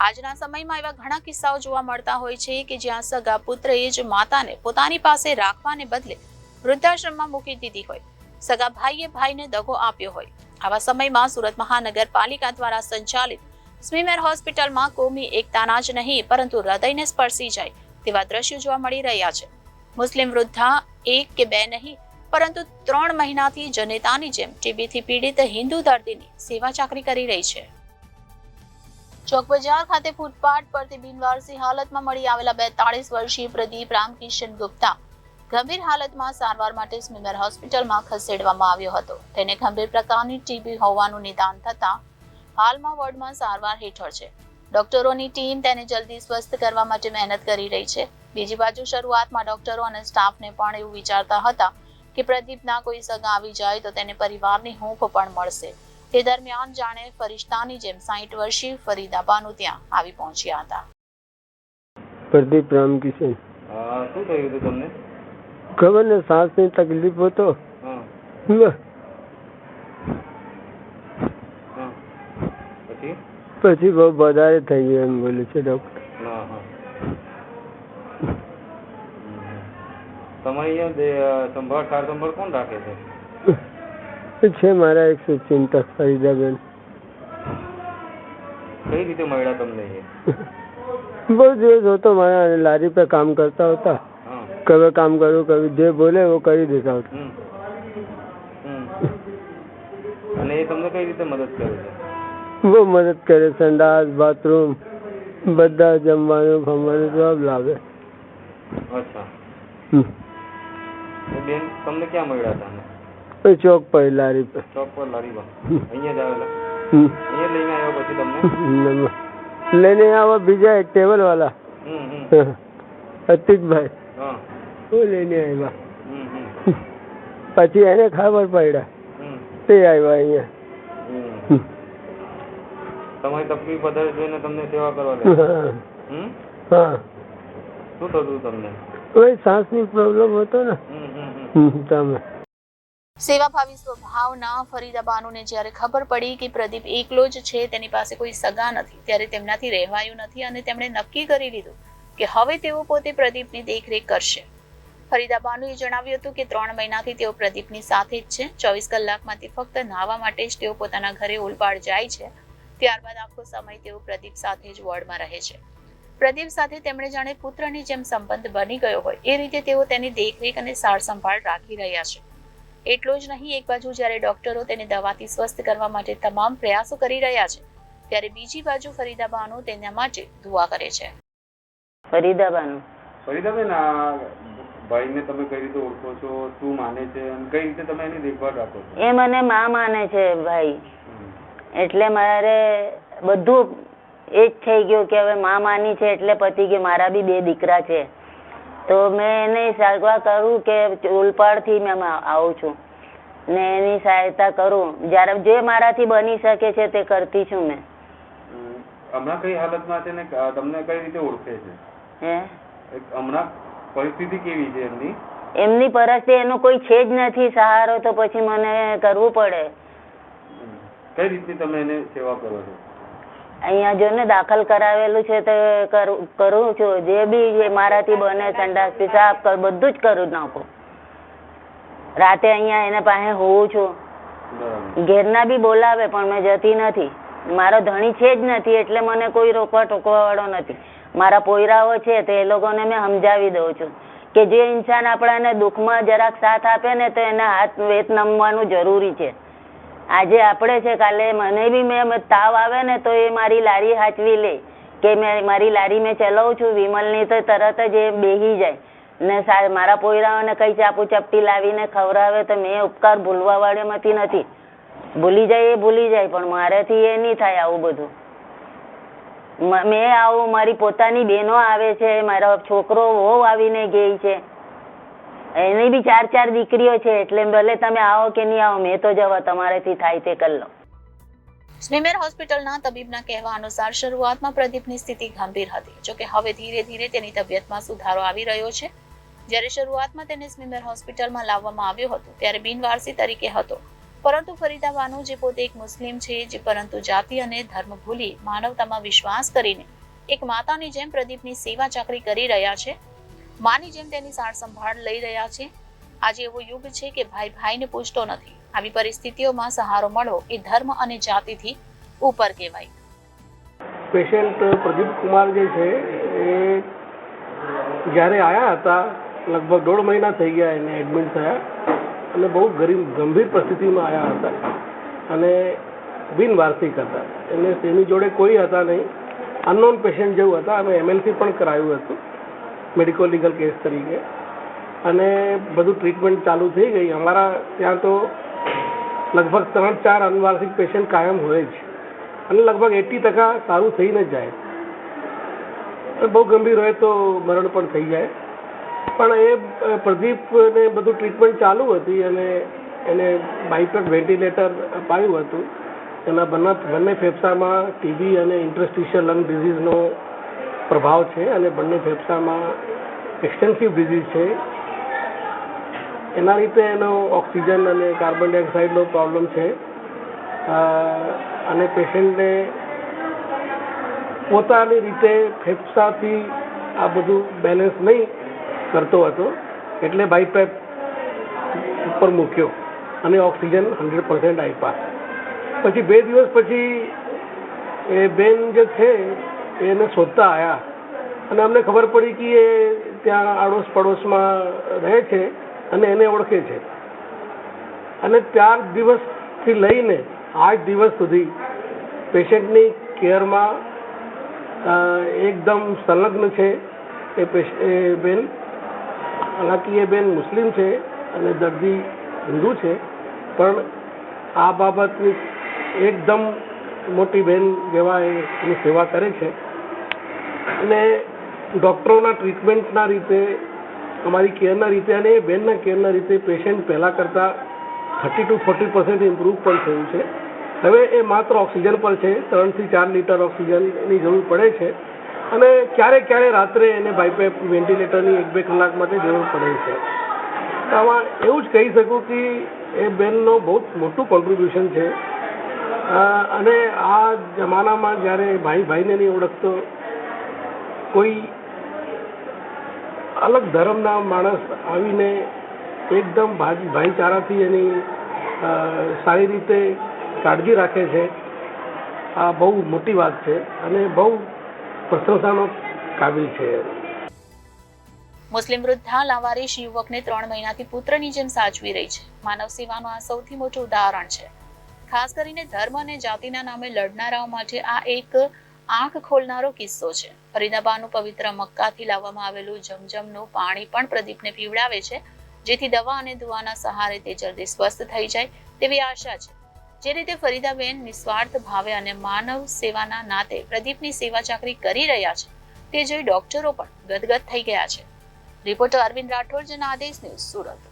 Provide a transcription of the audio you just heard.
આજના સમયમાં એવા ઘણા કિસ્સાઓ જોવા મળતા હોય છે કે જ્યાં સગા પુત્રએ જ માતાને પોતાની પાસે રાખવાને બદલે વૃદ્ધાશ્રમમાં મૂકી દીધી હોય, સગા ભાઈએ ભાઈને દગો આપ્યો હોય. આવા સમયમાં સુરત મહાનગરપાલિકા દ્વારા સંચાલિત સ્મીમેર હોસ્પિટલમાં કોમી એકતાના જ નહીં પરંતુ હૃદયને સ્પર્શી જાય તેવા દ્રશ્યો જોવા મળી રહ્યા છે. મુસ્લિમ વૃદ્ધા એક કે બે નહીં પરંતુ 3 મહિનાથી જનેતાની જેમ ટીબીથી પીડિત હિન્દુ દર્દીની સેવા ચાકરી કરી રહી છે. ચોક બજાર ખાતે ફૂટપાથ પરથી બિનવારસી હાલતમાં મળી આવેલા 42 વર્ષીય પ્રદીપ રામકિશન ગુપ્તા ગંભીર હાલતમાં સારવાર માટે સ્મીમેર હોસ્પિટલમાં ખસેડવામાં આવ્યો હતો. તેને ગંભીર પ્રકારની ટીબી હોવાનું નિદાન થતા હાલમાં વોર્ડમાં સારવાર હેઠળ છે. ડોક્ટરોની ટીમ તેને જલ્દી સ્વસ્થ કરવા માટે મહેનત કરી રહી છે. બીજી બાજુ શરૂઆતમાં ડોક્ટરો અને સ્ટાફને પણ એવું વિચારતા હતા કે પ્રદીપના કોઈ સગા આવી જાય તો તેને પરિવારની હૂંફ પણ મળશે. તે દરમિયાન જાણે ફરિશ્તાની જેમ 60 વર્ષીય ફરીદા બાનુ ત્યાં આવી પહોંચ્યા હતા. પ્રદીપ રામકિશન. શું થયું હતું તમને? ખબર ને, સાસની તકલીફ હતો. પછી બહુ વધારે થઈ ગયું એમ બોલે છે ડોક્ટર. તમારી સંભાળ સાર સંભાળ કોણ રાખે છે? છે મારા એક સુચિંતક ફરીદાબેન. કઈ રીતે મળ્યા તમને? બહુ દિવસ હતો મારા, લારી पे काम करता होता. कभी काम करूँ कभी जो बोले वो કરી દેતા હતા. અને એ તમને કઈ રીતે મદદ કરે છે? બહુ મદદ કરે. સંડાસ બાથરૂમ બધા જમવાનું ફમવાનું સબ લાવે. અચ્છા. બેન તમને ક્યાં મળ્યા હતા? ચોક પર લારી પર. ચોક પર લારી પર અહીંયા જ આવેલા? અહીંયા લઈને આવ્યો પછી તમને? લઈને આવો બીજા એક ટેબલ વાળા અતિકભાઈ वो लेने આવ્યા. પછી એને ખબર પડ્યા તે આવ્યા અહીંયા. તમારી તકલીફ વધારે જોઈને તમને સેવા કરવા લાગ્યા? હા. શું થતું તમને? કોઈ સાસની પ્રોબ્લેમ હતો ને. તમે સેવાભાવી સ્વભાવના ફરીદા બાનુને જ્યારે ખબર પડી કે પ્રદીપ એકલો જ છે, તેની પાસે કોઈ સગા નથી, ત્યારે તેમનાથી રહેવાયું નથી અને તેમણે નક્કી કરી લીધું કે હવે તેઓ પોતે પ્રદીપની દેખરેખ કરશે. ફરીદા બાનુએ જણાવ્યું હતું કે 3 મહિનાથી તેઓ પ્રદીપની સાથે જ છે. 24 કલાકમાંથી ફક્ત નહાવા માટે જ તેઓ પોતાના ઘરે ઓલપાડ જાય છે. ત્યારબાદ આખો સમય તેઓ પ્રદીપ સાથે જ વોર્ડમાં રહે છે. પ્રદીપ સાથે તેમણે જાણે પુત્રની જેમ સંબંધ બની ગયો હોય એ રીતે તેઓ તેની દેખરેખ અને સાર સંભાળ રાખી રહ્યા છે. એટલું જ નહીં, એક બાજુ જ્યારે ડોક્ટરો તેને દવાથી સ્વસ્થ કરવા માટે તમામ પ્રયાસો કરી રહ્યા છે, ત્યારે બીજી બાજુ ફરીદા બાનુ તેના માટે દુઆ કરે છે. ફરીદા બાનુ. ફરીદાબેન, આ ભાઈને તમે કઈ રીતે ઓળખો છો? શું માને છે અને કઈ રીતે તમે એની દેખભાળ રાખો છો? એ મને માં માને છે ભાઈ, એટલે મારે બધું એ જ થઈ ગયું કે હવે માં માની છે એટલે પતી ગયું. મારા બી 2 દીકરા છે તો મેં એને સગવા કરું કે ઉલપાડથી મેં આવું છું ને એની સહાયતા કરું જ્યારે જે મારાથી બની શકે છે તે કરતી છું મેં. હમણાં કઈ હાલતમાં છે ને તમને કઈ રીતે ઓળખે છે? હમણાં પરિસ્થિતિ કેવી છે એમની? એમની પરિસ્થિતિ એનો કોઈ છે જ નથી સહારો, તો પછી મને કરવું પડે. કઈ રીતે તમે એને સેવા કરો છો? અહીંયા જો ને દાખલ કરાવેલું છે તો કરું છું. જે બી મારાથી બને સંડાસ પેશાબ બધું જ કરું નાખું. રાતે અહીંયા એના પાસે હોઉં છું. ઘેરના બી બોલાવે પણ મેં જતી નથી. મારો ધણી છે જ નથી એટલે મને કોઈ રોકવા ટોકવા વાળો નથી. મારા પોયરાઓ છે તો એ લોકોને મેં સમજાવી દઉં છું કે જે ઇન્સાન આપણાને દુઃખમાં જરાક સાથ આપે ને તો એના હાથ વેત નમવાનું જરૂરી છે. આજે આપણે છે, કાલે મને બી મેં તાવ આવે ને તો એ મારી લારી હાચવી લે કે મેં મારી લારી મેં ચલાવું છું વિમલની, તો તરત જ એ બેસી જાય ને મારા પોયરાઓને કઈ ચાપુ ચપટી લાવીને ખવડાવે તો મેં ઉપકાર ભૂલવા વાળેમાંથી નથી. ભૂલી જાય એ ભૂલી જાય પણ મારાથી એ નહીં થાય આવું બધું. મેં આવું, મારી પોતાની બહેનો આવે છે, મારા છોકરો વહુ આવીને ગઈ છે, એની બી 4 દીકરીઓ છે, એટલે ભલે તમે આવો કે નહીં આવો મેં તો જવા, તમારેથી થાય તે કરી લો. સ્મીમેર હોસ્પિટલના તબીબના કહેવા અનુસાર શરૂઆતમાં પ્રદીપની સ્થિતિ ગંભીર હતી, જોકે હવે ધીરે ધીરે તેની તબિયતમાં સુધારો આવી રહ્યો છે. જ્યારે શરૂઆતમાં તેને સ્મીમેર હોસ્પિટલમાં લાવવામાં આવ્યો હતો ત્યારે બિનવારસી તરીકે હતો, પરંતુ ફરીદાબાનુ જે પોતે એક મુસ્લિમ છે, જે પરંતુ જાતિ અને ધર્મ ભૂલી માનવતામાં વિશ્વાસ કરીને એક માતાની જેમ પ્રદીપની સેવા ચાકરી કરી રહ્યા છે, માની જેમ તેની સાર સંભાળ લઈ રહ્યા છે. આજે એવો યુગ છે કે ભાઈ ભાઈને પૂછતો નથી. આવી પરિસ્થિતિઓમાં સહારો મળવો એ ધર્મ અને જાતિથી ઉપર કહેવાય. પેશન્ટ પ્રદીપ કુમાર જે છે એ જ્યારે આવ્યા હતા લગભગ 1.5 મહિના થઈ ગયા એને એડમિટ થયા અને બહુ ગંભીર પરિસ્થિતિમાં આવ્યા હતા અને બિનવાર્ષિક હતા. એને તેની જોડે કોઈ હતા નહીં, અનનોન પેશન્ટ જેવું હતા અને MLC પણ કરાવ્યું હતું મેડિકો લીગલ કેસ તરીકે અને બધું ટ્રીટમેન્ટ ચાલુ થઈ ગઈ. અમારા ત્યાં તો લગભગ 3-4 અનવાર્ષિક પેશન્ટ કાયમ હોય જ અને લગભગ 80% સારું થઈને જ જાય. બહુ ગંભીર હોય તો મરણ પણ થઈ જાય. પણ એ પ્રદીપને બધું ટ્રીટમેન્ટ ચાલુ હતી અને એને બાયપેપ વેન્ટિલેટર અપાયું હતું. એના બંને ફેફસામાં TB અને ઇન્ટરસ્ટિશિયલ લંગ ડિઝીઝનો પ્રભાવ છે અને બંને ફેફસામાં એક્સટેન્સિવ ડિઝીઝ છે. એના રીતે એનો ઓક્સિજન અને કાર્બન ડાયોક્સાઇડનો પ્રોબ્લેમ છે અને પેશન્ટને પોતાની રીતે ફેફસાથી આ બધું બેલેન્સ નહીં કરતો હતો એટલે બાયપેપ ઉપર મૂક્યો અને ઓક્સિજન 100% આપ્યા. પછી 2 દિવસ પછી એ બેન જે છે એને શોધતા આવ્યા અને અમને ખબર પડી કે એ ત્યાં આડોશ પડોશમાં રહે છે અને એને ઓળખે છે અને 4 દિવસથી લઈને 8 દિવસ સુધી પેશન્ટની કેરમાં એકદમ સંલગ્ન છે એ બેન. હાલાકી એ બેન મુસ્લિમ છે અને દર્દી હિન્દુ છે, પણ આ બાબતની એકદમ મોટી બેન જેવા એની સેવા કરે છે અને ડૉક્ટરોના ટ્રીટમેન્ટના રીતે, અમારી કેરના રીતે અને એ બેનના કેરના રીતે પેશન્ટ પહેલાં કરતાં 30-40% ઇમ્પ્રૂવ પણ થયું છે. હવે એ માત્ર ઓક્સિજન પર છે. 3 થી 4 લીટર ઓક્સિજનની જરૂર પડે છે અને ક્યારે રાત્રે એને બાયપેપ વેન્ટિલેટરની 1-2 કલાક માટે જરૂર પડે છે. તો આમાં એવું જ કહી શકું કે એ બેનનો બહુ મોટું કોન્ટ્રીબ્યુશન છે અને આ જમાનામાં જ્યારે ભાઈને નહીં ઓળખતો, કોઈ અલગ ધર્મના માણસ આવીને એકદમ ભાઈચારાથી એની સારી રીતે કાળજી રાખે છે, આ બહુ મોટી વાત છે અને બહુ પ્રશંસાનો કાબિલ છે. મુસ્લિમ વૃદ્ધા લાવારીશ યુવકને 3 મહિનાથી પુત્રની જેમ સાચવી રહી છે. માનવ સેવાનું આ સૌથી મોટું ઉદાહરણ છે. ખાસ કરીને ધર્મ અને જાતિના નામે લડનારાઓ માટે આ એક આંખ ખોલનારો કિસ્સો છે. ફરીદાબાદનું પવિત્ર મક્કાથી લાવવામાં આવેલું જમજમનું પાણી પણ પ્રદીપને પીવડાવે છે, જેથી દવા અને દુઆના સહારે તે જલ્દી સ્વસ્થ થઈ જાય તેવી આશા છે. જે રીતે ફરીદાબેન નિસ્વાર્થ ભાવે અને માનવ સેવાના નાતે પ્રદીપની સેવા ચાકરી કરી રહ્યા છે, તે જોઈ ડોક્ટરો પણ ગદગદ થઈ ગયા છે. Reporter Arvind Rathod, Janadesh news, Surat.